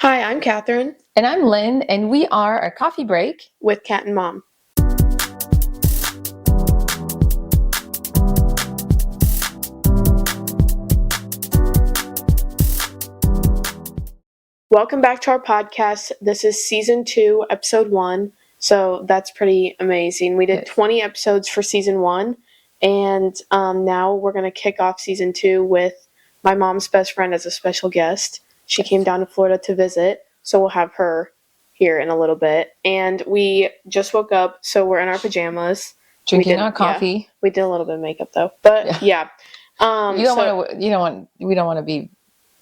Hi, I'm Catherine And I'm Lynn, and we are a coffee break. with Cat and Mom. Welcome back to our podcast. This is season 2, episode 1. So that's pretty amazing. We did 20 episodes for season 1, and now we're going to kick off season 2 with my mom's best friend as a special guest. She came down to Florida to visit, so we'll have her here in a little bit. And we just woke up, so we're in our pajamas. Drinking our coffee. Yeah, we did a little bit of makeup though, but yeah. We don't want to be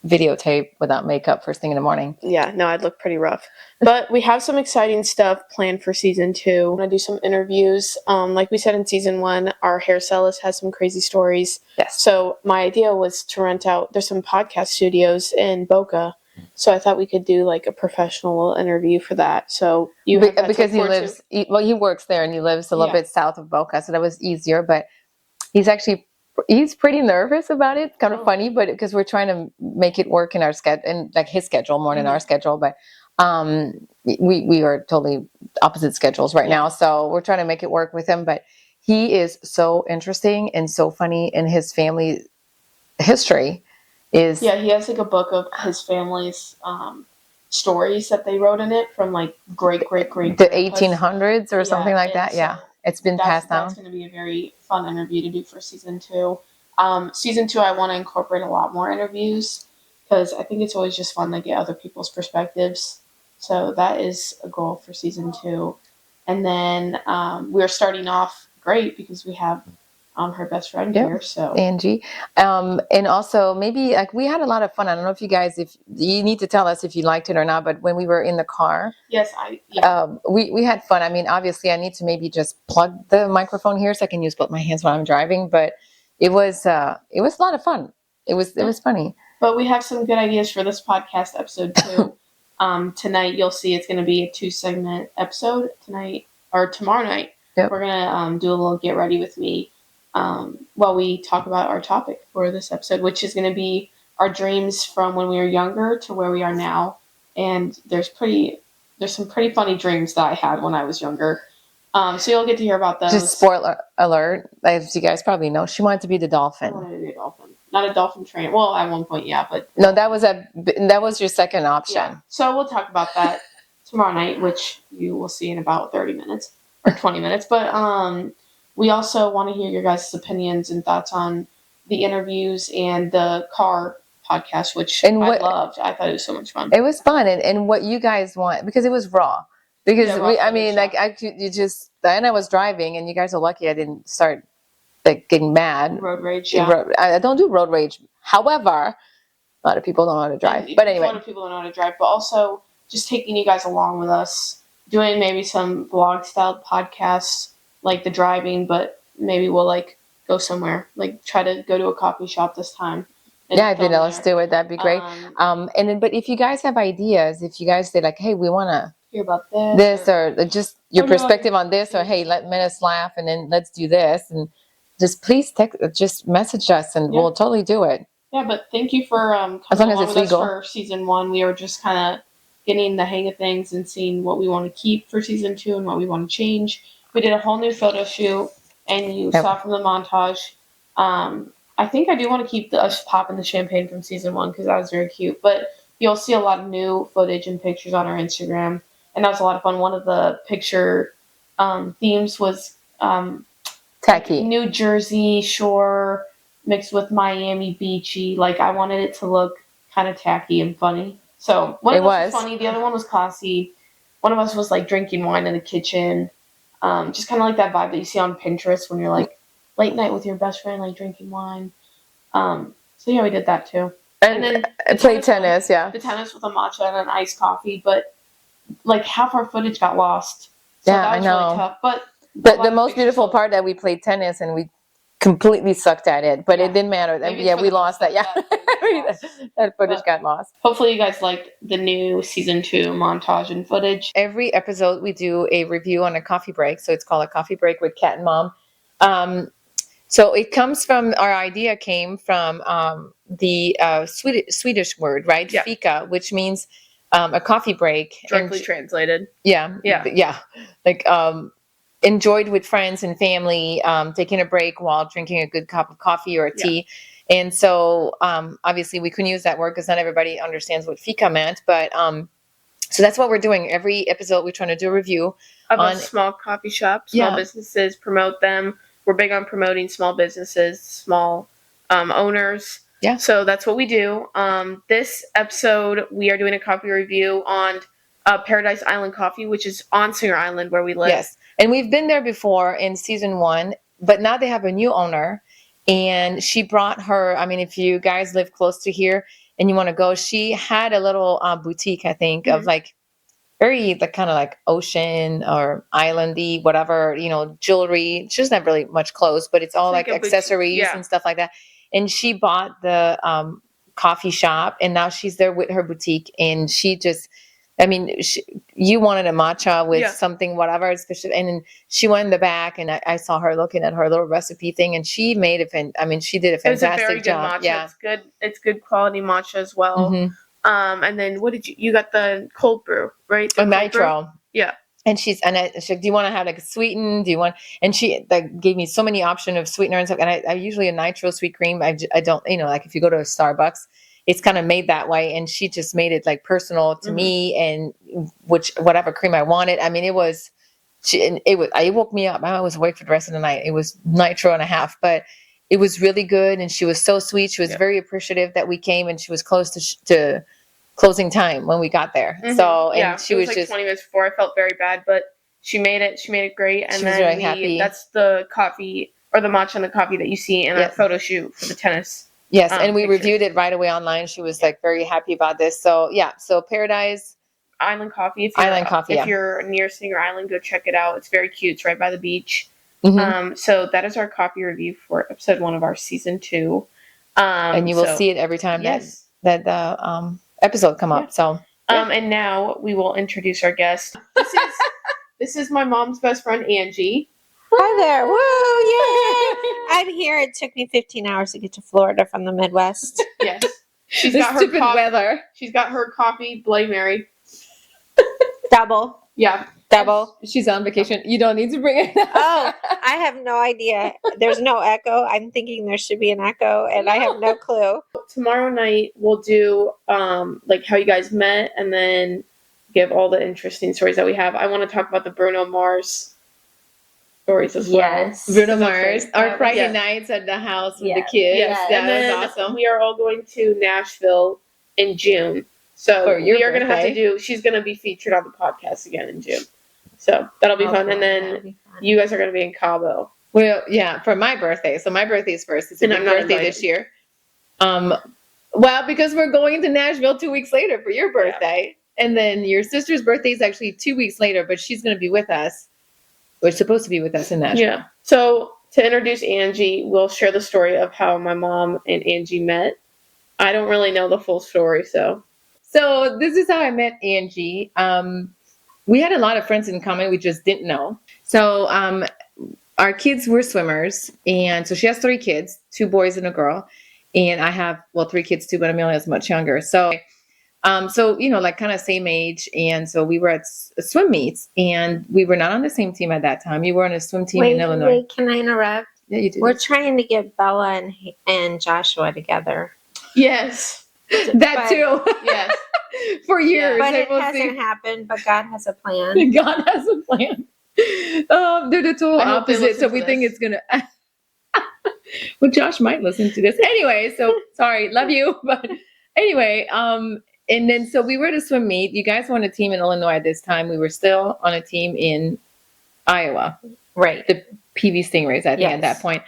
videotaped without makeup first thing in the morning. Yeah, no, I'd look pretty rough. But we have some exciting stuff planned for season 2. We're going to do some interviews. Like we said in season 1, our hairstylist has some crazy stories. Yes. So my idea was to rent out, there's some podcast studios in Boca. So I thought we could do like a professional interview for that. So because he works there and he lives a little bit south of Boca, so that was easier. But he's pretty nervous about it. Kind of funny, but because we're trying to make it work in our schedule and like his schedule more than our schedule. But we are totally opposite schedules right now, so we're trying to make it work with him. But he is so interesting and so funny, and his family history is he has like a book of his family's stories that they wrote in it from like great the 1800s or something like that. Yeah, it's been passed down. That's going to be a very fun interview to do for season 2. Season 2, I want to incorporate a lot more interviews because I think it's always just fun to get other people's perspectives. So that is a goal for season 2. And then we're starting off great because we have her best friend here, so Angie, and also maybe like we had a lot of fun. I don't know if you need to tell us if you liked it or not. But when we were in the car, we had fun. I mean, obviously, I need to maybe just plug the microphone here so I can use both my hands while I'm driving. But it was a lot of fun. It was funny. But we have some good ideas for this podcast episode too. Tonight you'll see it's going to be a 2-segment episode tonight or tomorrow night. Yep. We're going to do a little get ready with me. While we talk about our topic for this episode, which is going to be our dreams from when we were younger to where we are now. And there's some pretty funny dreams that I had when I was younger. So you'll get to hear about those. Just spoiler alert, as you guys probably know, she wanted to be the dolphin. I wanted to be a dolphin. Not a dolphin trainer. Well, at one point, yeah, but no, that was your second option. Yeah. So we'll talk about that tomorrow night, which you will see in about 30 minutes or 20 minutes. But we also want to hear your guys' opinions and thoughts on the interviews and the car podcast, which I loved. I thought it was so much fun. It was fun, and what you guys want, because it was raw. Because I was driving, and you guys are lucky I didn't start like getting mad. Road rage, yeah. I don't do road rage. However, a lot of people don't know how to drive. But anyway, a lot of people don't know how to drive. But also, just taking you guys along with us, doing maybe some vlog-style podcasts, like the driving, but maybe we'll like go somewhere, like try to go to a coffee shop this time. Yeah, let's do it. That'd be great. But if you guys have ideas, if you guys say like, hey, we want to hear about this or just your perspective on this, or hey, let us laugh and then let's do this, and just please just message us and we'll totally do it. Yeah, but thank you for coming along with us for season 1. We were just kind of getting the hang of things and seeing what we want to keep for season 2 and what we want to change. We did a whole new photo shoot, and you saw from the montage. I think I do want to keep us popping the champagne from season 1 because that was very cute. But you'll see a lot of new footage and pictures on our Instagram, and that was a lot of fun. One of the picture themes was tacky New Jersey shore mixed with Miami beachy. Like I wanted it to look kind of tacky and funny. So one of us was funny. The other one was classy. One of us was like drinking wine in the kitchen. Just kind of like that vibe that you see on Pinterest when you're like late night with your best friend, like drinking wine. So yeah, we did that too. And then played tennis, The tennis with a matcha and an iced coffee, but like half our footage got lost. So that was really tough. But the most beautiful part that we played tennis and we completely sucked at it, but it didn't matter. We lost that. Yeah, that footage got lost. Hopefully you guys liked the new season 2 montage and footage. Every episode we do a review on a coffee break, so it's called a coffee break with Cat and Mom. So it comes from, our idea came from the Swedish word, right? Yeah. Fika, which means a coffee break. Directly translated. Yeah. Like enjoyed with friends and family, taking a break while drinking a good cup of coffee or a tea. And so obviously we couldn't use that word because not everybody understands what fika meant. But so that's what we're doing. Every episode we're trying to do a review of a small coffee shop, small businesses, promote them. We're big on promoting small businesses, small owners. Yeah. So that's what we do. This episode, we are doing a coffee review on Paradise Island Coffee, which is on Singer Island where we live. Yes. And we've been there before in season 1, but now they have a new owner. And she brought her, I mean, if you guys live close to here and you want to go, she had a little boutique, I think, of like very like kind of like ocean or islandy, whatever, jewelry. She doesn't have really much clothes, but it's all like accessories and stuff like that. And she bought the coffee shop, and now she's there with her boutique. And she just, I mean, you wanted a matcha with something, whatever, especially, and she went in the back, and I saw her looking at her little recipe thing, and she made she did a fantastic job. It was a very good matcha. Yeah. It's good quality matcha as well. Mm-hmm. And then what did you got the cold brew, right? A nitro. Yeah. And she's like, do you want to have like a sweetened? Do you want? And she like gave me so many options of sweetener and stuff. And I usually a nitro sweet cream. I don't, like if you go to a Starbucks, it's kind of made that way. And she just made it like personal to me, and whatever cream I wanted. I mean, it woke me up. I was awake for the rest of the night. It was nitro and a half, but it was really good. And she was so sweet. She was very appreciative that we came, and she was close to closing time when we got there. Mm-hmm. So, and she was like just 20 minutes before. I felt very bad, but she made it great. And she was very happy. That's the coffee or the matcha and the coffee that you see in our photo shoot for the tennis. Yes. And we reviewed it right away online. She was like very happy about this. So so Paradise Island Coffee. If you're near Singer Island, go check it out. It's very cute. It's right by the beach. Mm-hmm. So that is our coffee review for episode 1 of our season 2. And you will see it every time that the episode come up. So and now we will introduce our guest. This is my mom's best friend, Angie. Hi there. Woo! Yay! I'm here. It took me 15 hours to get to Florida from the Midwest. Yes. She's got her stupid weather. She's got her coffee, Bloody Mary. Double. Yeah. Double. She's on vacation. You don't need to bring it. Oh, I have no idea. There's no echo. I'm thinking there should be an echo, and I have no clue. Tomorrow night we'll do like how you guys met, and then give all the interesting stories that we have. I want to talk about the Bruno Mars stories as well. Yes. Bruno Mars. Our Friday nights at the house with the kids. Yes. That was awesome. We are all going to Nashville in June. So we are going to have to do, she's going to be featured on the podcast again in June. So that'll be fun. And then you guys are going to be in Cabo. Well, yeah, for my birthday. So my birthday is first. It's a big birthday this year. Well, because we're going to Nashville 2 weeks later for your birthday. Yeah. And then your sister's birthday is actually 2 weeks later, but she's going to be with us. We're supposed to be with us in Nashville. Yeah. So to introduce Angie, we'll share the story of how my mom and Angie met. I don't really know the full story, so this is how I met Angie. We had a lot of friends in common we just didn't know. So our kids were swimmers, and so she has 3 kids, 2 boys and a girl, and I have 3 kids too, but Amelia's much younger. So like kind of same age, and so we were at swim meets, and we were not on the same team at that time. You were on a swim team in Illinois. Wait, can I interrupt? Yeah, you do. We're trying to get Bella and Joshua together. Yes. That too. Yes. For years. But it hasn't happened, but God has a plan. God has a plan. They're the total opposite, so we think it's going to... Well, Josh might listen to this. Anyway, so sorry, love you. But anyway, and then so we were at a swim meet. You guys were on a team in Illinois at this time. We were still on a team in Iowa. Right. The PV Stingrays, I think, at that point.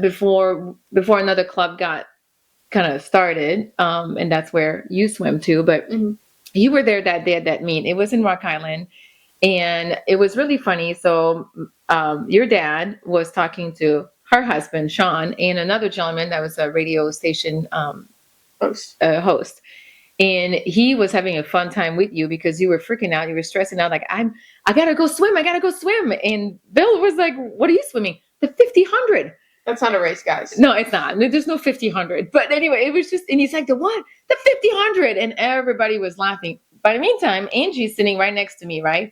Before another club got kind of started, and that's where you swim too. But you were there that day at that meet. It was in Rock Island, and it was really funny. So your dad was talking to her husband, Sean, and another gentleman that was a radio station host. And he was having a fun time with you because you were freaking out. You were stressing out like, I got to go swim. I got to go swim. And Bill was like, what are you swimming? The 50-100. That's not a race, guys. No, it's not. There's no 50-100. But anyway, it was just, and he's like, the what? The 50-100. And everybody was laughing. By the meantime, Angie's sitting right next to me, right?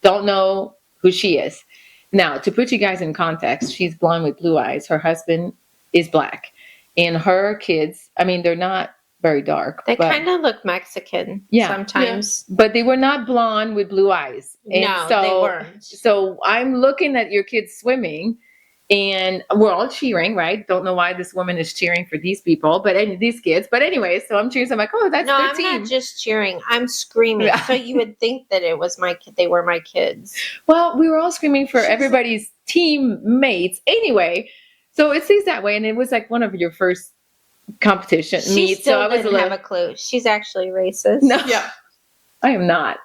Don't know who she is. Now, to put you guys in context, she's blonde with blue eyes. Her husband is black. And her kids, I mean, they're not very dark. They kind of look Mexican sometimes. Yeah. But they were not blonde with blue eyes. And no, so, they weren't. So I'm looking at your kids swimming. And we're all cheering, right? Don't know why this woman is cheering for these people, these kids. But anyway, so I'm cheering. So I'm like, oh, that's their team. I'm not just cheering. I'm screaming. So you would think that it was they were my kids. Well, we were all screaming for everybody's teammates. Anyway, so it stays that way. And it was like one of your first competition meets. So I didn't have a clue. She's actually racist. No, I am not.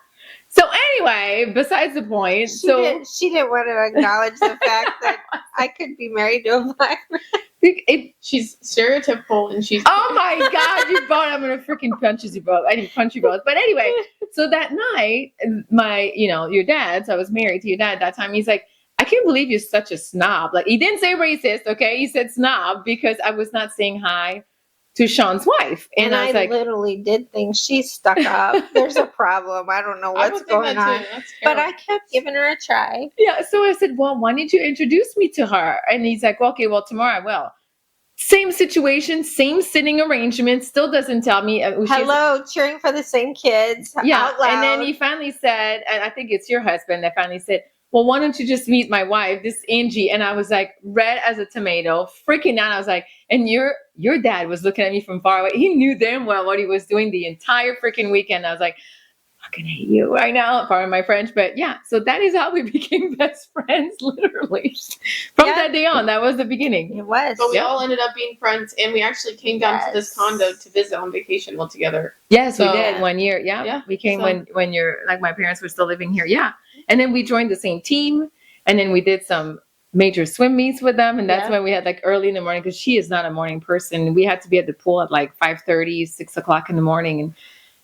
So anyway, besides the point, she didn't want to acknowledge the fact that I could be married to a black man. She's stereotypical, and she's. Oh my God, you both! I'm gonna freaking punch you both. I didn't punch you both, but anyway. So that night, your dad. So I was married to your dad at that time. He's like, I can't believe you're such a snob. Like he didn't say racist, okay? He said snob because I was not saying hi to Sean's wife. And I was like, literally did think she's stuck up. There's a problem. I don't know what's going on. But I kept giving her a try. Yeah. So I said, well, why didn't you introduce me to her? And he's like, okay, well, tomorrow I will. Same situation, same sitting arrangement, still doesn't tell me. Hello, cheering for the same kids. Yeah. Out loud. And then he finally said, and I think it's your husband that finally said, well, why don't you just meet my wife, this Angie? And I was like, red as a tomato, freaking out. I was like, and your dad was looking at me from far away. He knew damn well what he was doing the entire freaking weekend. I was like, I fucking hate you right now, pardon my French. But yeah, so that is how we became best friends, literally. From that day on, that was the beginning. It was. But we all ended up being friends, and we actually came down to this condo to visit on vacation all together. Yes, we did 1 year. Yeah. We came So. when you're, like, my parents were still living here. Yeah. And then we joined the same team, and then we did some major swim meets with them. And that's when we had like early in the morning, because she is not a morning person. We had to be at the pool at like 5:30, 6 o'clock in the morning. And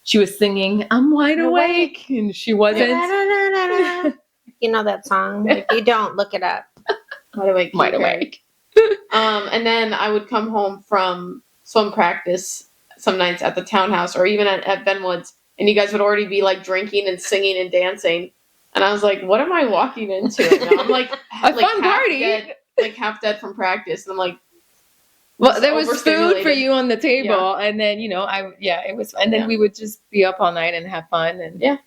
she was singing, I'm wide awake. And she wasn't. You know that song? If you don't, look it up. Wide awake. Wide awake. And then I would come home from swim practice some nights at the townhouse or even at Benwood's, and you guys would already be like drinking and singing and dancing. And I was like, what am I walking into right now? I'm like, fun party. Half dead from practice. And I'm like, well, there was food for you on the table. Yeah. And then, it was, and then we would just be up all night and have fun. And yeah.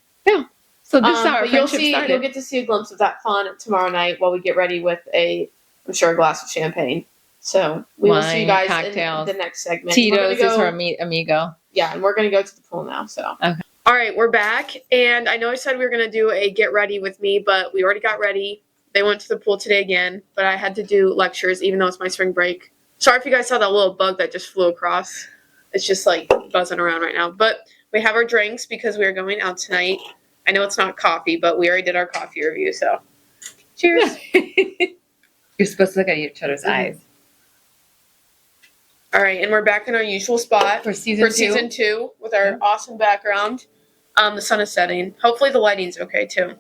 So this is how our friendship started. You'll get to see a glimpse of that fun tomorrow night while we get ready with I'm sure, a glass of champagne. So we will see you guys cocktails, in the next segment. Tito's is her amigo. Yeah, and we're going to go to the pool now. So. Okay. All right, we're back. And I know I said we were going to do a get ready with me, but we already got ready. They went to the pool today again, but I had to do lectures even though it's my spring break. Sorry if you guys saw that little bug that just flew across. It's just like buzzing around right now. But we have our drinks because we are going out tonight. I know it's not coffee, but we already did our coffee review, so cheers. You're supposed to look at each other's eyes. All right, and we're back in our usual spot for season 2 with our awesome background. The sun is setting. Hopefully the lighting's okay too.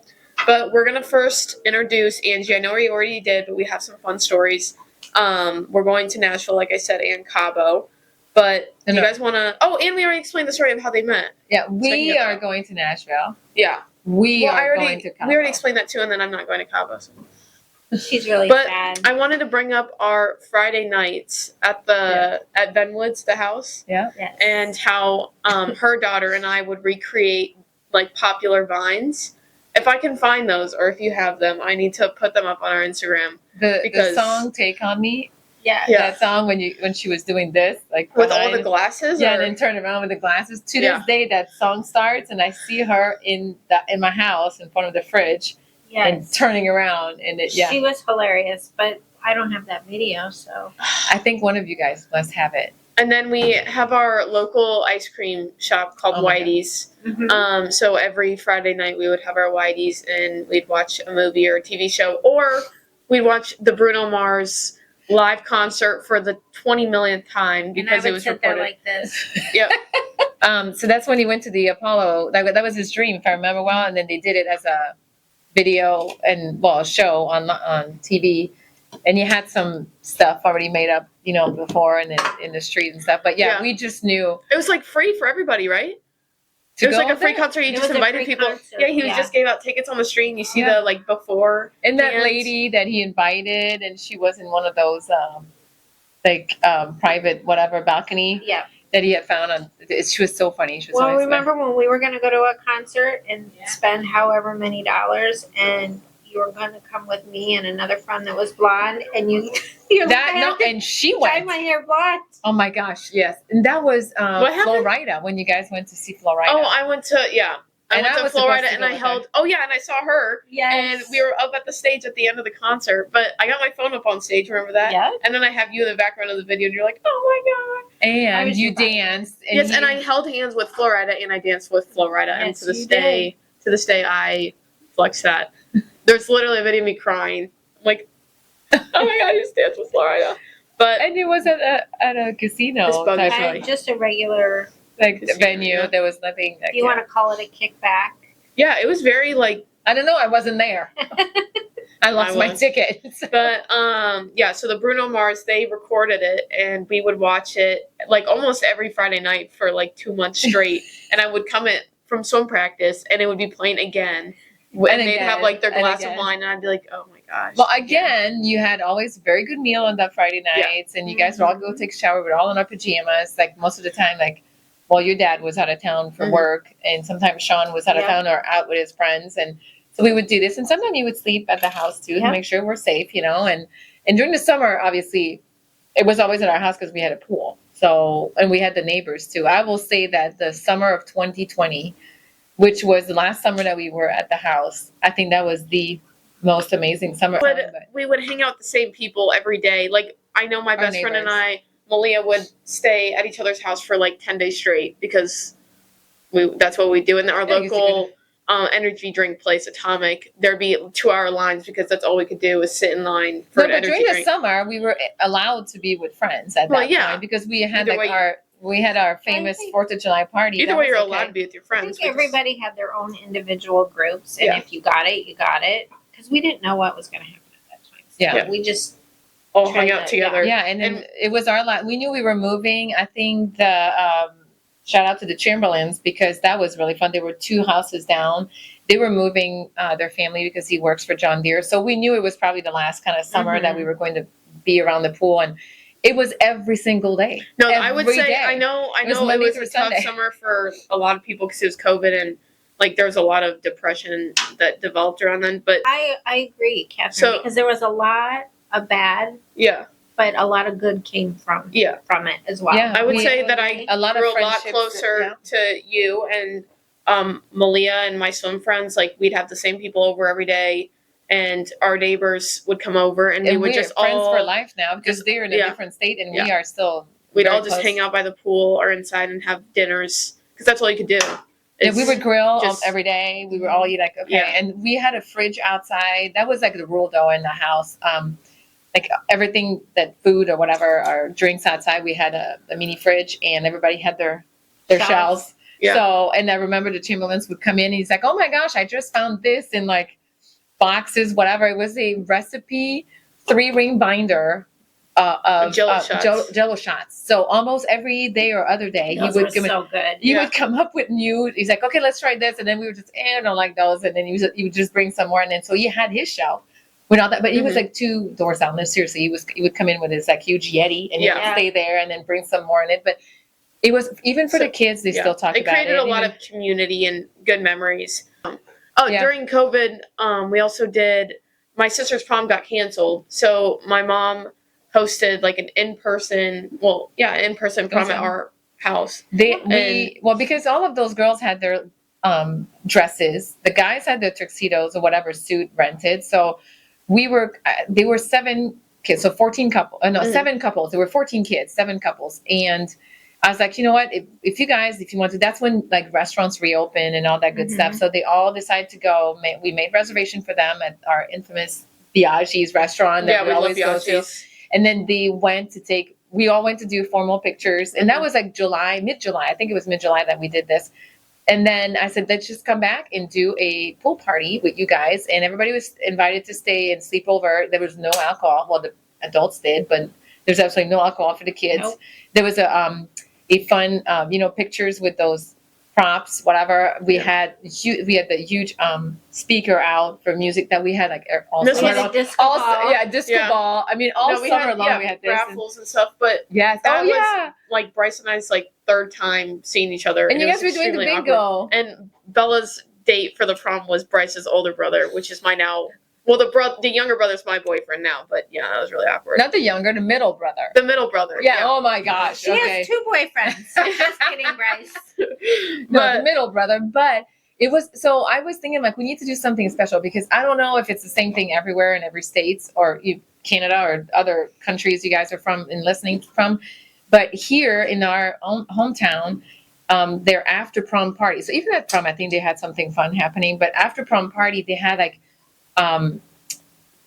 But we're gonna first introduce Angie. I know we already did, but we have some fun stories. We're going to Nashville, like I said, and Cabo. But do you guys want to? Oh, and we already explained the story of how they met. Yeah, we are going to Nashville. Yeah, we are going to Cabo. We already explained that too, and then I'm not going to Cabo. So. She's really sad. I wanted to bring up our Friday nights at at Benwood's, the house. Yeah. Yes. And how her daughter and I would recreate like popular vines. If I can find those, or if you have them, I need to put them up on our Instagram. The song "Take on Me." Yeah. That song when she was doing this, like with all the glasses. Yeah, and then turn around with the glasses. To this day, that song starts, and I see her in my house in front of the fridge. Yes. And turning around, and she was hilarious, but I don't have that video, so I think one of you guys must have it. And then we have our local ice cream shop called Whitey's. Mm-hmm. So every Friday night we would have our Whitey's, and we'd watch a movie or a TV show, or we'd watch the Bruno Mars live concert for the 20 millionth time because it was recorded. Like this. Yep. So that's when he went to the Apollo. That was his dream, if I remember well. And then they did it as a video and a show on TV, and you had some stuff already made up, before and in the street and stuff. But we just knew it was like free for everybody, right? It was like a free concert. You just invited people. Concert. Yeah, he just gave out tickets on the street, and you see the like before. And that lady that he invited, and she was in one of those private whatever balcony. Yeah. That he had found on. She was so funny. She was remember when we were going to go to a concert and spend however many dollars, and you were going to come with me and another friend that was blonde, and and she went. Dye my hair blonde. Oh my gosh, yes, and that was Florida when you guys went to see Florida. Oh, I went to I went to Florida and I held. Oh yeah, and I saw her. Yes. And we were up at the stage at the end of the concert, but I got my phone up on stage. Remember that? Yeah. And then I have you in the background of the video, and you're like, "Oh my god!" And you danced. And and I held hands with Florida, and I danced with Florida. And to this day, I flex that. There's literally a video of me crying. I'm like, "Oh my god, I just danced with Florida." And it was at a casino, just a regular venue. Yeah. There was nothing. You want to call it a kickback? Yeah, it was very I don't know. I wasn't there. I lost my ticket. But so the Bruno Mars, they recorded it, and we would watch it like almost every Friday night for like 2 months straight. And I would come in from swim practice, and it would be playing again. And they'd have like their glass of wine, and I'd be like, "Oh my gosh!" Well, again, you had always a very good meal on that Friday nights, and you guys would all go take a shower. We were all in our pajamas, like most of the time. Your dad was out of town for work, and sometimes Sean was out of town or out with his friends, and so we would do this. And sometimes you would sleep at the house too to make sure we're safe, And during the summer, obviously, it was always at our house because we had a pool. So, and we had the neighbors too. I will say that the summer of 2020. Which was the last summer that we were at the house. I think that was the most amazing summer. We would hang out with the same people every day. Like, I know my best friend and I, Malia, would stay at each other's house for like 10 days straight because that's what we do. In our local energy drink place, Atomic, there'd be 2-hour lines because that's all we could do was sit in line for an energy drink. During the summer, we were allowed to be with friends at that point because we had our famous 4th of July party. Either way, you're allowed to be with your friends. I think everybody had their own individual groups, and if you got it, you got it. Because we didn't know what was going to happen at that time. So we just all hung out together. Yeah, and it was our we knew we were moving. I think the shout out to the Chamberlains because that was really fun. There were 2 houses down. They were moving their family because he works for John Deere. So we knew it was probably the last kind of summer that we were going to be around the pool, and it was every single day. No, I would say I know it was a tough summer for a lot of people because it was COVID and like there was a lot of depression that developed around then. But I agree, Catherine, because there was a lot of bad. Yeah. But a lot of good came from it as well. Yeah, I would say that I grew a lot closer to you and Malia and my swim friends. Like we'd have the same people over every day. And our neighbors would come over, and we would just friends for life now because they're in a different state, and we are still. We'd all just hang out by the pool or inside and have dinners because that's all you could do. Yeah, we would grill every day. We would all eat and we had a fridge outside. That was like the rule though in the house. Like everything that food or whatever, our drinks outside, we had a mini fridge, and everybody had their shelves. Yeah. So, and I remember the Chamberlains would come in, and he's like, "Oh my gosh, I just found this in like." Boxes, whatever. It was a recipe 3-ring binder of Jello shots. So almost every day or other day, he would come up with new. He's like, "Okay, let's try this," and then we would just, I don't like those, and then he would just bring some more, and then so he had his shelf with all that. But he was like 2 doors down. No, seriously, he would come in with his like huge Yeti, and he would stay there, and then bring some more in it. But it was even for the kids. They still talk about it. It created a lot of community and good memories. During COVID, we also did, my sister's prom got canceled. So my mom hosted like an in-person prom at our house. Because all of those girls had their dresses. The guys had their tuxedos or whatever suit rented. So they were 7 kids. So 14 couples. 7 couples. There were 14 kids, 7 couples. And I was like, you know what? If you want to, that's when like restaurants reopen and all that good stuff. So they all decided to go. We made reservation for them at our infamous Biaggi's restaurant that we always go to. And then we all went to do formal pictures. And that was like mid-July. I think it was mid-July that we did this. And then I said, let's just come back and do a pool party with you guys. And everybody was invited to stay and sleep over. There was no alcohol. Well, the adults did, but there's absolutely no alcohol for the kids. Nope. There was a fun, pictures with those props, whatever. We had the huge speaker out for music that we had like all This summer was long. disco ball. Disco Yeah. ball. I mean, all summer long we had this. raffles and stuff, but Yes. that was like Bryce and I's like third time seeing each other. And you it guys was were doing the extremely bingo. awkward. And Bella's date for the prom was Bryce's older brother, which is my now. Well, the younger brother's my boyfriend now, but yeah, that was really awkward. Not the younger, the middle brother. The middle brother. Yeah. Oh my gosh. She has 2 boyfriends. Just kidding, Bryce. No, the middle brother. But it was, so I was thinking like, we need to do something special because I don't know if it's the same thing everywhere in every states or Canada or other countries you guys are from and listening from. But here in our own hometown, their after prom party. So even at prom, I think they had something fun happening, but after prom party, they had like,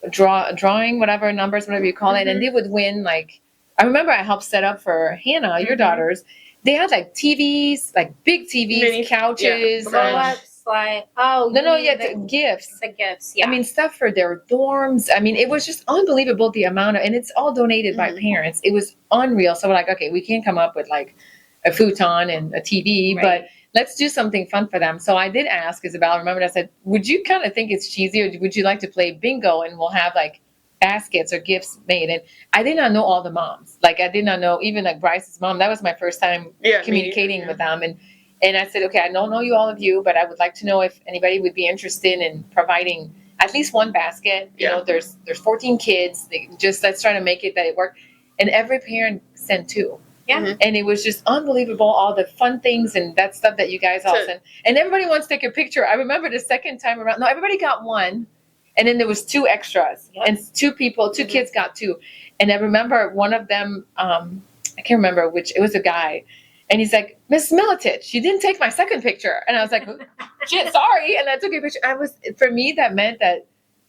drawing, whatever numbers, whatever you call it. And they would win. Like, I remember I helped set up for Hannah, your daughters. They had like TVs, like big TVs, Mini, couches. Blow-ups, like, The gifts. The gifts, yeah. I mean, stuff for their dorms. I mean, it was just unbelievable the amount of, and it's all donated by parents. It was unreal. So we're like, okay, we can't come up with like a futon and a TV, but let's do something fun for them. So I did ask Isabel, I remembered, I said, would you kind of think it's cheesy or would you like to play bingo and we'll have like baskets or gifts made? And I did not know all the moms. Like I did not know even like Bryce's mom. That was my first time communicating with them. And I said, okay, I don't know all of you, but I would like to know if anybody would be interested in providing at least one basket. You know, there's 14 kids. Let's try to make it that it work. And every parent sent 2. Yeah. And it was just unbelievable, all the fun things and that stuff that you guys all sent. And everybody wants to take a picture. I remember the second time around, no, everybody got 1. And then there was 2 extras. And 2 kids got 2. And I remember one of them, I can't remember which, it was a guy. And he's like, Miss Militich, you didn't take my second picture. And I was like, shit, sorry. And I took a picture. For me, that meant that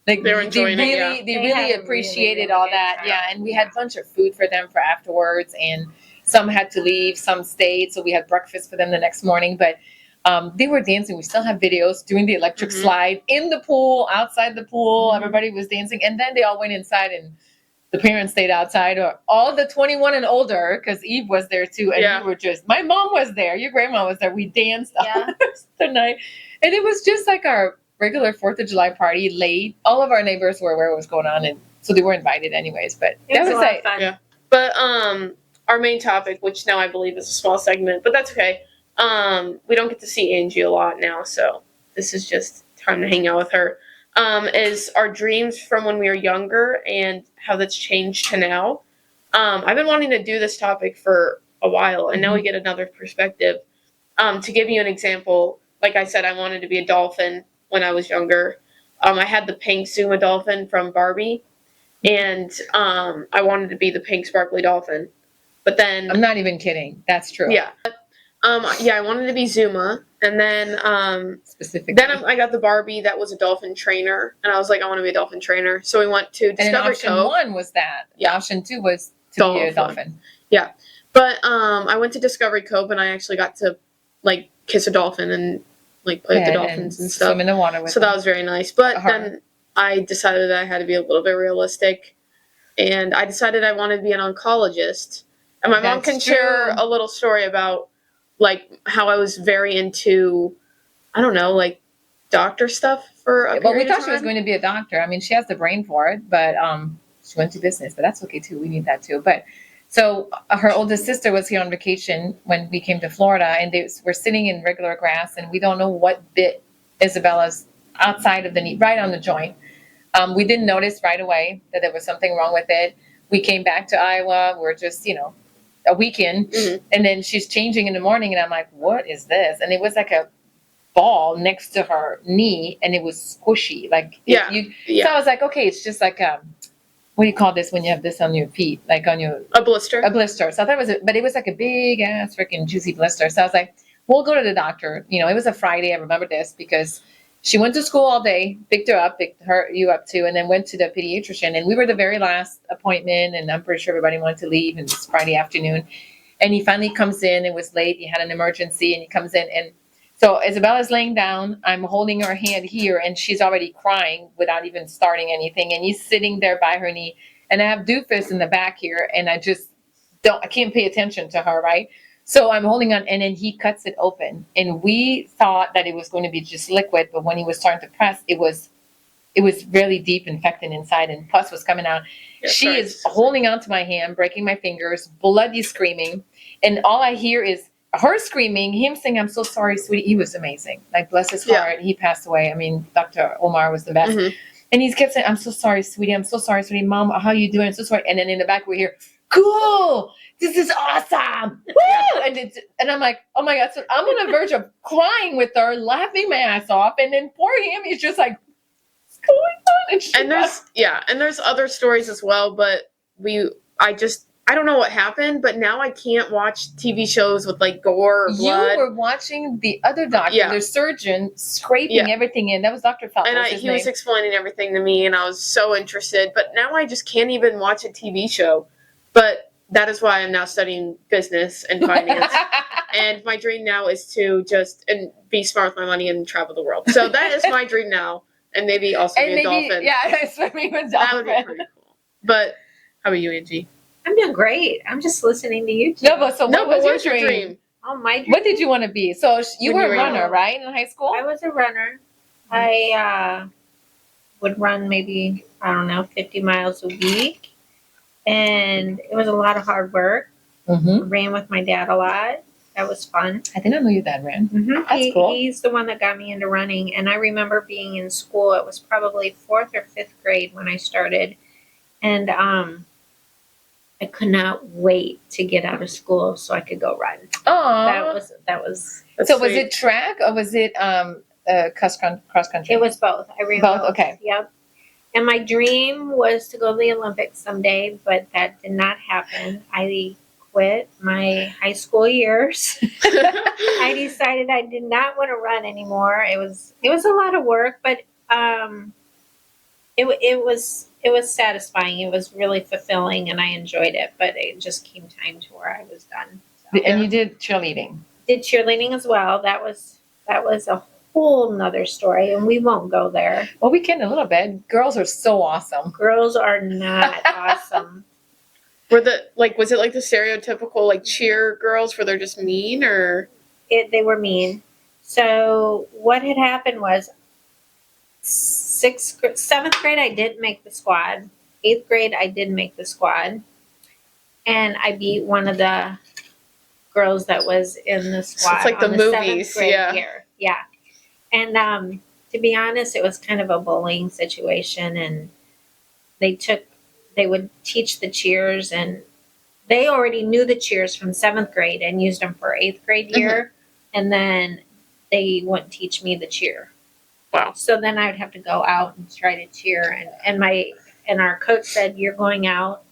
like they really appreciated all that. Yeah. And we had a bunch of food for them for afterwards. And some had to leave, some stayed. So we had breakfast for them the next morning. But they were dancing. We still have videos doing the electric slide in the pool, outside the pool. Everybody was dancing. And then they all went inside and the parents stayed outside, or all the 21 and older, because Eve was there too. And we were my mom was there. Your grandma was there. We danced the night. And it was just like our regular 4th of July party late. All of our neighbors were aware of what was going on. And so they were invited anyways. But it was a lot of fun. Yeah. But our main topic, which now I believe is a small segment, but that's okay. We don't get to see Angie a lot now, so this is just time to hang out with her. Is our dreams from when we were younger and how that's changed to now. I've been wanting to do this topic for a while, and now we get another perspective. To give you an example, like I said, I wanted to be a dolphin when I was younger. I had the pink Zuma dolphin from Barbie, and I wanted to be the pink sparkly dolphin. But then I'm not even kidding. That's true. Yeah. I wanted to be Zuma, and then specifically. Then I got the Barbie that was a dolphin trainer, and I was like, I want to be a dolphin trainer. So we went to Discovery Cove. Option 1 was that. Yeah. Option 2 was to be a dolphin. Yeah, but I went to Discovery Cove, and I actually got to like kiss a dolphin and like play with the dolphins and stuff. Swim in the water with them. That was very nice. But then I decided that I had to be a little bit realistic, and I decided I wanted to be an oncologist. And my mom can share a little story about like how I was very into, I don't know, like doctor stuff for a period of time. Well, we thought she was going to be a doctor. I mean, she has the brain for it, but she went to business, but that's okay too. We need that too. But so her oldest sister was here on vacation when we came to Florida, and they were sitting in regular grass, and we don't know what bit Isabella's outside of the knee, right on the joint. We didn't notice right away that there was something wrong with it. We came back to Iowa. We're just, a weekend, and then she's changing in the morning, and I'm like, what is this? And it was like a ball next to her knee, and it was squishy. Like, So I was like, okay, it's just like what do you call this when you have this on your feet, like on your a blister? A blister. So I thought but it was like a big ass freaking juicy blister. So I was like, we'll go to the doctor. It was a Friday. I remember this because she went to school all day, picked you up too, and then went to the pediatrician. And we were the very last appointment, and I'm pretty sure everybody wanted to leave, and it's Friday afternoon. And he finally comes in. It was late. He had an emergency, and he comes in. And So Isabella's laying down. I'm holding her hand here, and she's already crying without even starting anything. And he's sitting there by her knee. And I have Doofus in the back here, and I can't pay attention to her, right? So I'm holding on, and then he cuts it open. And we thought that it was going to be just liquid, but when he was starting to press, it was really deep infected inside, and pus was coming out. Yeah, she is holding onto my hand, breaking my fingers, bloody screaming. And all I hear is her screaming, him saying, "I'm so sorry, sweetie." He was amazing. Like, bless his heart. He passed away. I mean, Dr. Omar was the best. Mm-hmm. And he kept saying, "I'm so sorry, sweetie. I'm so sorry, sweetie. Mom, how are you doing? I'm so sorry." And then in the back, we hear, "Cool. This is awesome." Woo! And I'm like, oh my God. So I'm on the verge of crying with her, laughing my ass off. And then poor him, he's just like, what's going on? And there's other stories as well, but I don't know what happened, but now I can't watch TV shows with like gore or blood. You were watching the other doctor, the surgeon, scraping everything in. That was Dr. Phelps. And he was explaining everything to me, and I was so interested. But now I just can't even watch a TV show. But that is why I'm now studying business and finance. And my dream now is to just be smart with my money and travel the world. So that is my dream now. And maybe also be a dolphin. Yeah, swimming with dolphins. That would be pretty cool. But how about you, Angie? I'm doing great. I'm just listening to you two. No, but what was your dream? Oh, my dream. What did you want to be? So you were a runner, right, in high school? I was a runner. I would run maybe, 50 miles a week. And it was a lot of hard work. Mm-hmm. Ran with my dad a lot. That was fun. I didn't know your dad ran. Mm-hmm. That's cool. He's the one that got me into running. And I remember being in school. It was probably 4th or 5th grade when I started. And I could not wait to get out of school so I could go run. Oh, that was. So was it track or was it cross country? It was both. I ran both. Okay. Yep. And my dream was to go to the Olympics someday, but that did not happen. I quit my high school years. I decided I did not want to run anymore. It was a lot of work, but it was satisfying. It was really fulfilling, and I enjoyed it. But it just came time to where I was done. So. And you did cheerleading. Did cheerleading as well. That was a whole nother story, and we won't go there. Well, we can a little bit. Girls are so awesome. Girls are not awesome. Was it like the stereotypical like cheer girls where they're just mean, or? They were mean. So what had happened was 7th grade I didn't make the squad. 8th grade I did make the squad, and I beat one of the girls that was in the squad. So it's like the movies, year. Yeah. And to be honest, it was kind of a bullying situation, and they would teach the cheers, and they already knew the cheers from 7th grade and used them for 8th grade year, and then they wouldn't teach me the cheer. Wow. So then I would have to go out and try to cheer, and our coach said, "You're going out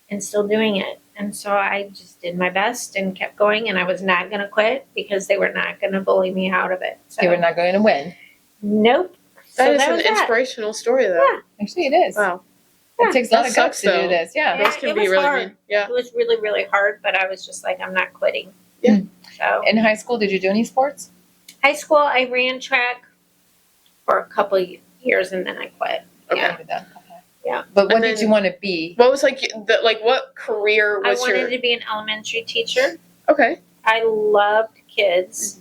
and still doing it." And so I just did my best and kept going, and I was not going to quit because they were not going to bully me out of it. So, they were not going to win. Nope. That is an inspirational story, though. Yeah. Actually, it is. Wow. It takes a lot of guts to do this. Yeah. Those can be really hard. Yeah. It was really, really hard, but I was just like, I'm not quitting. Yeah. So in high school, did you do any sports? High school, I ran track for a couple of years, and then I quit. Okay. Yeah. Yeah. But what did you want to be? What was what career was I wanted to be an elementary teacher. Okay. I loved kids.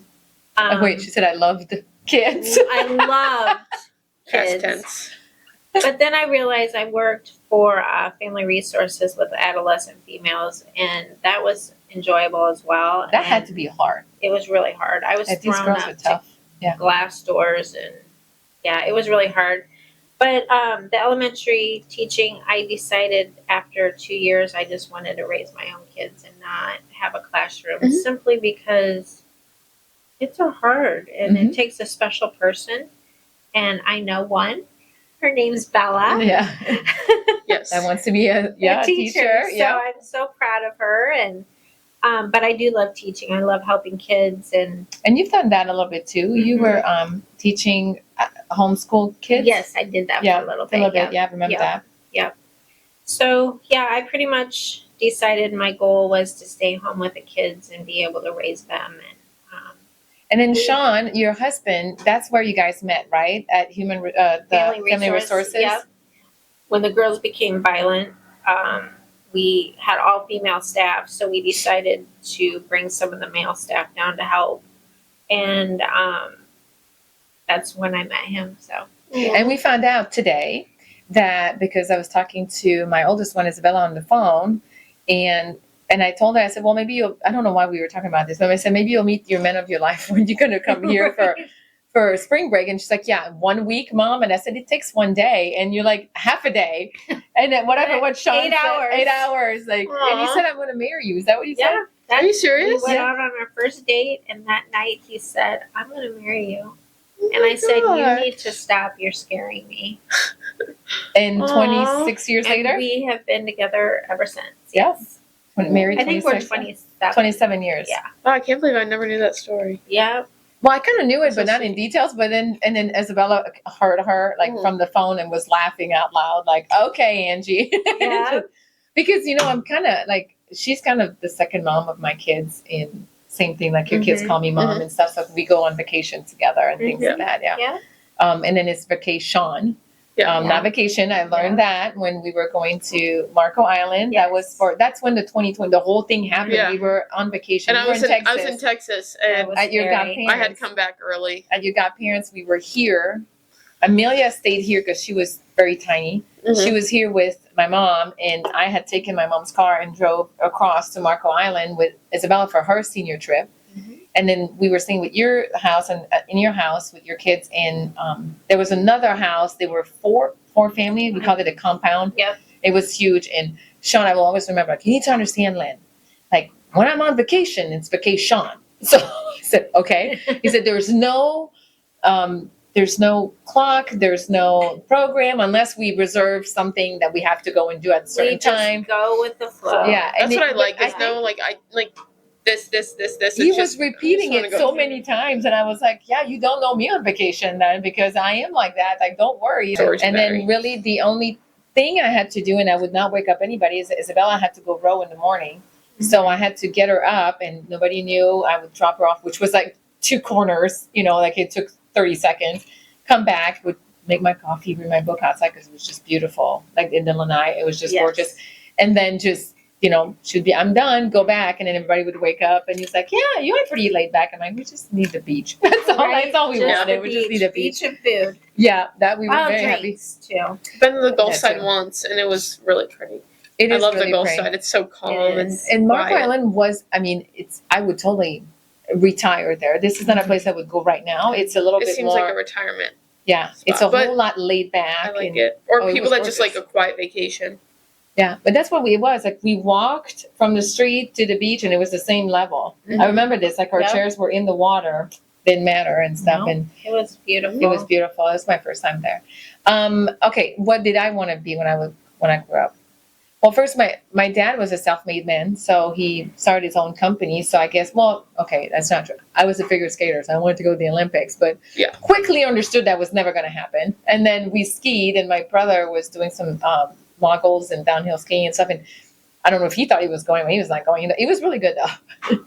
Wait, she said I loved kids. I loved kids. Past tense. But then I realized I worked for Family Resources with adolescent females, and that was enjoyable as well. That had to be hard. It was really hard. I was thrown up to glass doors, and it was really hard. But the elementary teaching, I decided after 2 years, I just wanted to raise my own kids and not have a classroom, simply because it's so hard, and it takes a special person. And I know one. Her name's Bella. Yeah. Yes. That wants to be a teacher. So I'm so proud of her, and but I do love teaching. I love helping kids, and you've done that a little bit too. You were teaching homeschool kids. Yes, I did that for a little bit. Yeah, I remember that. Yeah. So I pretty much decided my goal was to stay home with the kids and be able to raise them. And then Sean, your husband, that's where you guys met, right? At Family Resources. Yep. When the girls became violent, we had all female staff, so we decided to bring some of the male staff down to help. And that's when I met him. So. And we found out today that because I was talking to my oldest one, Isabella, on the phone, and I told her, I said, well, maybe I don't know why we were talking about this, but I said, maybe you'll meet your men of your life when you're going to come here for spring break. And she's like, yeah, 1 week, Mom. And I said, it takes 1 day. And you're like, half a day. And then what Sean 8 hours. said, 8 hours. Like, and you said, I'm going to marry you. Is that what you said? Are you serious? We went out on our first date, and that night he said, I'm going to marry you. And I said, you need to stop. You're scaring me. And 26 years and later? We have been together ever since. Yes. Married I think we're 27. 27 years. Yeah. Oh, I can't believe I never knew that story. Yeah. Well, I kind of knew it, but not in details. But then Isabella heard her from the phone and was laughing out loud, like, okay, Angie. Yeah. Because, I'm kind of like, she's kind of the second mom of my kids in same thing, like your kids call me mom and stuff. So we go on vacation together and things like that. Yeah. And then it's vacation. Not vacation. I learned that when we were going to Marco Island. Yes. That's when the 2020, the whole thing happened. Yeah. We were on vacation. And I was in Texas, and at your godparents. I had come back early. At your godparents, we were here. Amelia stayed here because she was very tiny. Mm-hmm. She was here with my mom, and I had taken my mom's car and drove across to Marco Island with Isabella for her senior trip. Mm-hmm. And then we were staying with your house and in your house with your kids. And there was another house. There were four families. We called it a compound. Yep. It was huge. And Sean, I will always remember, like, you need to understand, Lynn, like when I'm on vacation, it's vacation. So he said, okay. He said, there's no clock, there's no program unless we reserve something that we have to go and do at a certain time. Go with the flow. Yeah. That's what I like. There's no this. He was repeating it so many times, and I was like, yeah, you don't know me on vacation then, because I am like that. Like, don't worry. And then really the only thing I had to do, and I would not wake up anybody, is Isabella had to go row in the morning. Mm-hmm. So I had to get her up, and nobody knew. I would drop her off, which was like 2 corners, like it took 30 seconds, come back, would make my coffee, read my book outside because it was just beautiful. Like in the lanai, it was just gorgeous. And then just, she'd be, I'm done, go back. And then everybody would wake up and he's like, yeah, you are pretty laid back. I'm like, we just need the beach. That's all we wanted. We just need a beach. Beach and food. Yeah, that we were very happy. Too. Been to the Gulf side once, and it was really pretty. I love really the Gulf side. It's so calm and Marco Island was, I would totally retire there. This is not a place I would go right now. It's a little bit more. It seems like a retirement. Yeah, spot. It's a whole lot laid back. I like it. Or people that just like a quiet vacation. Yeah, but that's what it was. Like, we walked from the street to the beach, and it was the same level. Mm-hmm. I remember this. Like, our chairs were in the water, didn't matter and stuff. No, and it was beautiful. It was beautiful. It was my first time there. Okay, what did I want to be when I grew up? Well, first, my dad was a self-made man, so he started his own company. So I guess, that's not true. I was a figure skater, so I wanted to go to the Olympics, but quickly understood that was never going to happen. And then we skied, and my brother was doing some moguls and downhill skiing and stuff. And I don't know if he thought he was going, but he was not going. He was really good though.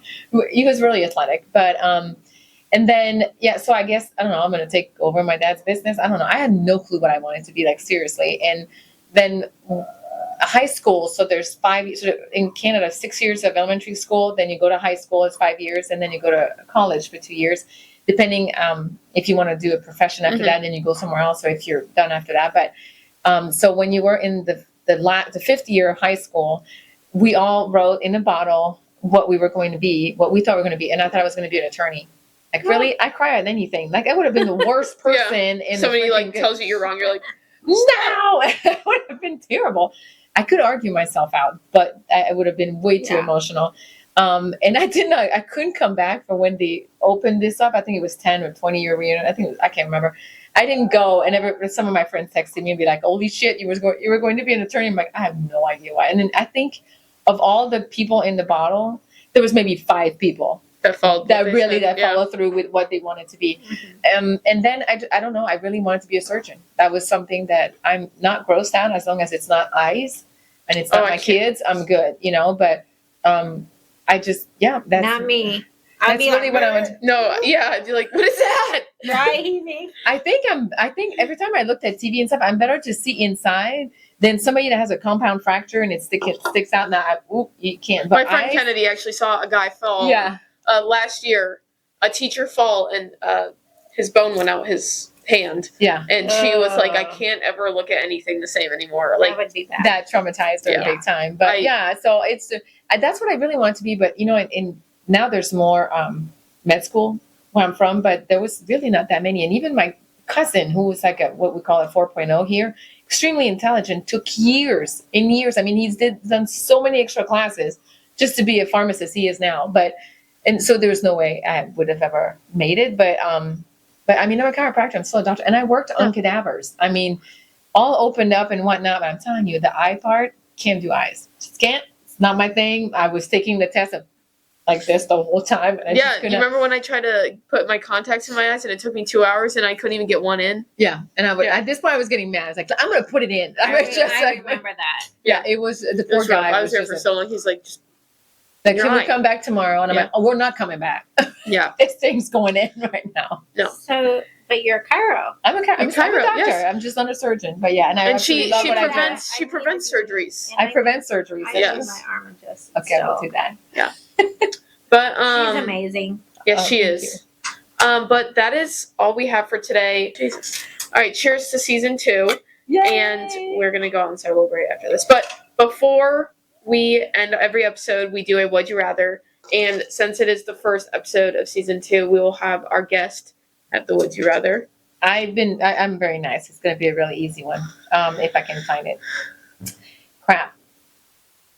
He was really athletic, but and then so I guess I'm going to take over my dad's business. I don't know. I had no clue what I wanted to be, like, seriously. And then high school, so there's 5 years in Canada, 6 years of elementary school, then you go to high school, it's 5 years, and then you go to college for 2 years, depending if you want to do a profession after that, and then you go somewhere else, or if you're done after that. But so when you were in the fifth year of high school, we all wrote in a bottle what we were going to be, what we thought we were going to be, and I thought I was going to be an attorney. Like, really, I cry at anything. Like, I would have been the worst person. In somebody tells you you're wrong, you're like, no, it would have been terrible. I could argue myself out, but I would have been way too emotional. And I couldn't come back for when they opened this up. I think it was 10 or 20 year reunion. I can't remember. I didn't go, and some of my friends texted me and be like, holy shit, you were going to be an attorney. I'm like, I have no idea why. And then I think of all the people in the bottle, there was maybe 5 people that followed through with what they wanted to be. Mm-hmm. And then I don't know, I really wanted to be a surgeon. That was something that I'm not grossed out, as long as it's not eyes and it's not my kids, I'm good, but I just, that's not me. That's really what I want. No, yeah, you're like, what is that? Dry heaving. I think every time I looked at TV and stuff, I'm better to see inside than somebody that has a compound fracture and it sticks out. Now, you can't. But my friend Kennedy actually saw a guy fall. Yeah. Last year, a teacher fall and his bone went out his hand. Yeah. And she was like, I can't ever look at anything the same anymore. Like, that would be bad. That traumatized her big time. But so it's that's what I really want to be. But in now there's more med school where I'm from, but there was really not that many. And even my cousin, who was like what we call a 4.0 here, extremely intelligent, took years and years. I mean, he's done so many extra classes just to be a pharmacist he is now. And so there's no way I would have ever made it. But I mean, I'm a chiropractor, I'm still a doctor, and I worked on cadavers. I mean, all opened up and whatnot, but I'm telling you, the eye part, can't do eyes. Just can't. It's not my thing. I was taking the test of like this the whole time. And you remember when I tried to put my contacts in my eyes and it took me 2 hours and I couldn't even get one in? Yeah, and at this point I was getting mad. I was like, I'm going to put it in. I remember that. Yeah, it was the poor guy. I was there for so long. He's like, can we come back tomorrow? And I'm like, we're not coming back. Yeah. This thing's going in right now. No. So, but you're a chiro. I'm a doctor. Yes. I'm just not a surgeon. But yeah, and she prevents surgeries. I prevent surgeries. Yes. My arm just. Okay, we'll do that. Yeah. But she's amazing. Yes, she is. But that is all we have for today. Jesus. All right, cheers to season 2. Yay! And we're gonna go out and celebrate after this. But before we end every episode, we do a Would You Rather. And since it is the first episode of season 2, we will have our guest at the Would You Rather. I'm very nice. It's going to be a really easy one, if I can find it. Crap.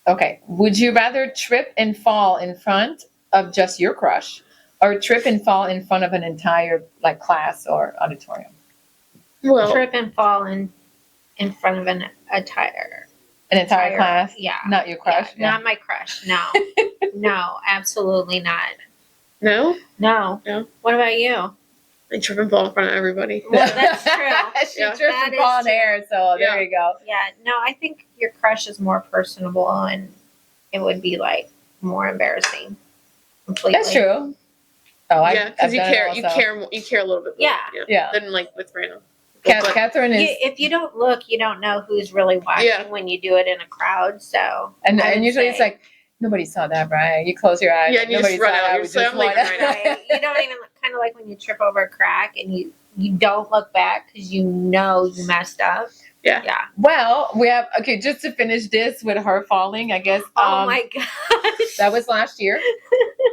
Okay. Would you rather trip and fall in front of just your crush, or trip and fall in front of an entire class or auditorium? Well, trip and fall in front of an entire class? Yeah. Not your crush? Yeah. Not my crush. No. No, absolutely not. No? No. What about you? I trip and fall in front of everybody. Well, that's true. She trips and falls in air, so there you go. Yeah. No, I think your crush is more personable and it would be more embarrassing. Completely. That's true. Oh, yeah, because you care a little bit more. Yeah. Than with random. Catherine is. If you don't look, you don't know who's really watching when you do it in a crowd. So and usually it's like nobody saw that, right? You close your eyes. Yeah, and you just run out. You're like, I'm leaving right now. You don't even kind of like when you trip over a crack and you don't look back because you know you messed up. Yeah. Well, we have just to finish this with her falling, I guess. Oh my gosh. That was last year.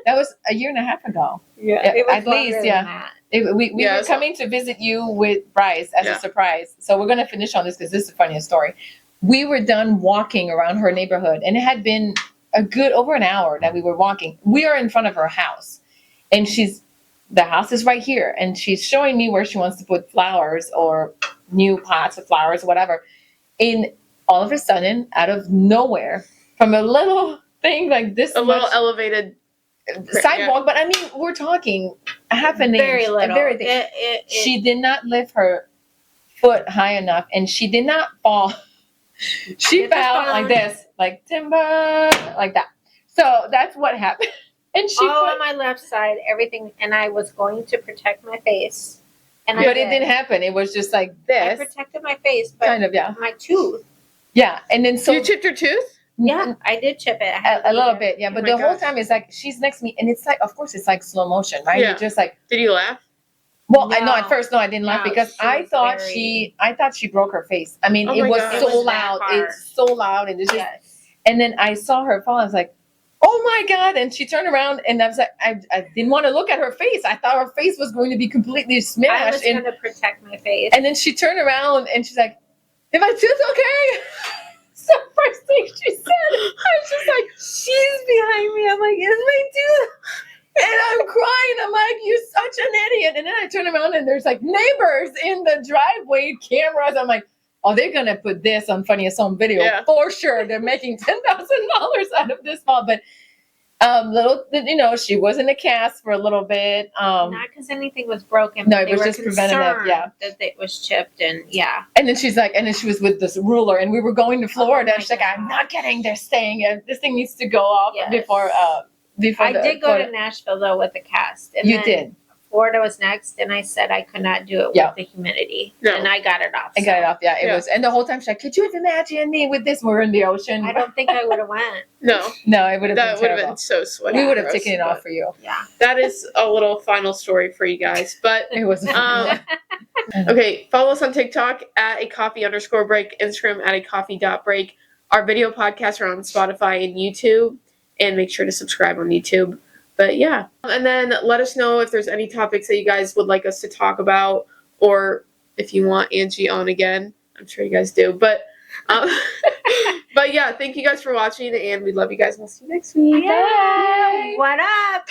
That was a year and a half ago. Yeah. It was at least, we were coming to visit you with Bryce as a surprise. So we're going to finish on this because this is the funniest story. We were done walking around her neighborhood, and it had been a good over an hour that we were walking. We are in front of her house, and the house is right here, and she's showing me where she wants to put flowers or new pots of flowers or whatever. And all of a sudden, out of nowhere, from a little thing like this, little elevated sidewalk, but I mean, we're talking a half an inch. Very little. She did not lift her foot high enough, and she did not fall. She fell like this, like timber, like that. So that's what happened. And she on my left side, everything, and I was going to protect my face. But it didn't happen. It was just like this. I protected my face, but kind of, my tooth. Yeah, and then you chipped your tooth? Yeah, I did chip it. A little bit, yeah. But the whole time it's like she's next to me, and it's like, of course, it's like slow motion, right? Yeah. You're just like. Did you laugh? Well, no. At first, I didn't laugh because I thought she broke her face. I mean, it was so loud. It's so loud, and it's just. And then I saw her fall. I was like, "Oh my God!" And she turned around, and I was like, I didn't want to look at her face. I thought her face was going to be completely smashed. I was going to protect my face. And then she turned around, and she's like, "Is my tooth okay?" So first thing she said, I was just like, "She's behind me." I'm like, "Is my tooth?" And I'm crying. I'm like, "You're such an idiot." And then I turn around, and there's like neighbors in the driveway, cameras. I'm like, "Oh, they're gonna put this on Funniest Home Video for sure. They're making $10,000 out of this fall." But she was in a cast for a little bit. Not because anything was broken. No, it was just preventative. Yeah, that it was chipped, and And then she's like, and then she was with this ruler, and we were going to Florida. And she's like, "I'm not getting this thing. This thing needs to go off before I did go to Nashville though with the cast. And you did. Florida was next, and I said I could not do it with the humidity, and I got it off. I got it off. Yeah, it was. And the whole time she's like, "Could you imagine me with this? We're in the ocean." I don't think I would have went. No, it would have. That would have been so sweaty. We would have taken it off for you. Yeah, that is a little final story for you guys, but it was. Okay, follow us on TikTok at @a_coffee_break, Instagram at @a_coffee.break. Our video podcasts are on Spotify and YouTube, and make sure to subscribe on YouTube. But yeah, and then let us know if there's any topics that you guys would like us to talk about, or if you want Angie on again. I'm sure you guys do. But but yeah, thank you guys for watching, and we love you guys. We'll see you next week. Bye. What up?